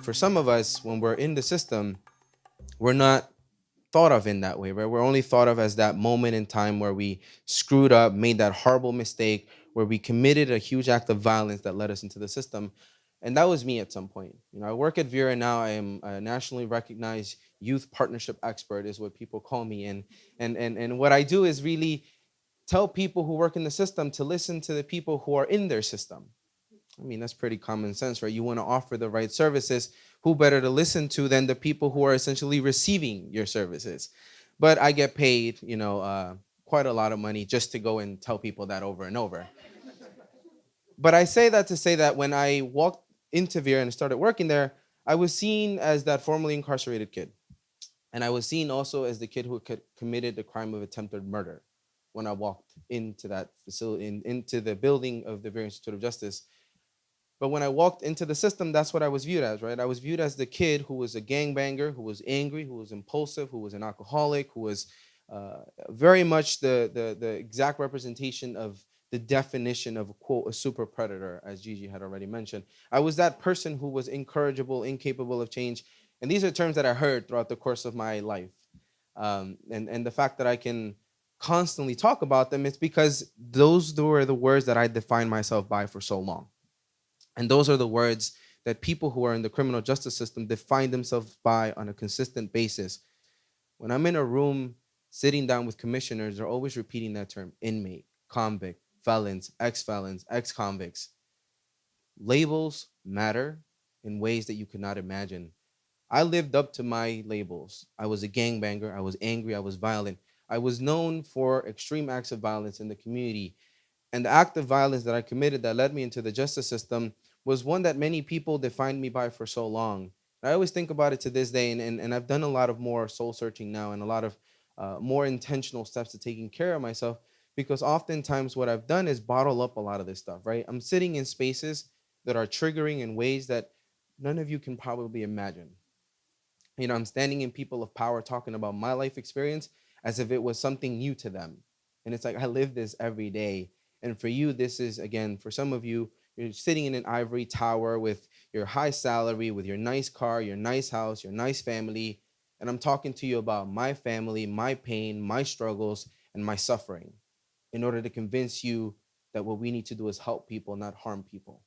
for some of us, when we're in the system, we're not thought of in that way, right? We're only thought of as that moment in time where we screwed up, made that horrible mistake, where we committed a huge act of violence that led us into the system. And that was me at some point. I work at Vera now. I am a nationally recognized youth partnership expert, is what people call me. And what I do is really tell people who work in the system to listen to the people who are in their system. I mean, that's pretty common sense, right? You want to offer the right services. Who better to listen to than the people who are essentially receiving your services? But I get paid, quite a lot of money just to go and tell people that over and over. But I say that to say that when I walked into Vera and started working there, I was seen as that formerly incarcerated kid. And I was seen also as the kid who committed the crime of attempted murder when I walked into that facility, into the building of the Vera Institute of Justice. But when I walked into the system, that's what I was viewed as, right? I was viewed as the kid who was a gangbanger, who was angry, who was impulsive, who was an alcoholic, who was very much the exact representation of the definition of, quote, a super predator, as Gigi had already mentioned. I was that person who was incorrigible, incapable of change. And these are terms that I heard throughout the course of my life. And the fact that I can constantly talk about them, it's because those were the words that I defined myself by for so long. And those are the words that people who are in the criminal justice system define themselves by on a consistent basis. When I'm in a room sitting down with commissioners, they're always repeating that term: inmate, convict, felons, ex-convicts. Labels matter in ways that you could not imagine. I lived up to my labels. I was a gangbanger. I was angry. I was violent. I was known for extreme acts of violence in the community. And the act of violence that I committed that led me into the justice system was one that many people defined me by for so long. I always think about it to this day, and I've done a lot of more soul searching now and a lot of more intentional steps to taking care of myself, because oftentimes what I've done is bottle up a lot of this stuff, right? I'm sitting in spaces that are triggering in ways that none of you can probably imagine. I'm standing in people of power talking about my life experience as if it was something new to them. And it's like, I live this every day. And for you, this is, again, for some of you, you're sitting in an ivory tower with your high salary, with your nice car, your nice house, your nice family. And I'm talking to you about my family, my pain, my struggles, and my suffering in order to convince you that what we need to do is help people, not harm people.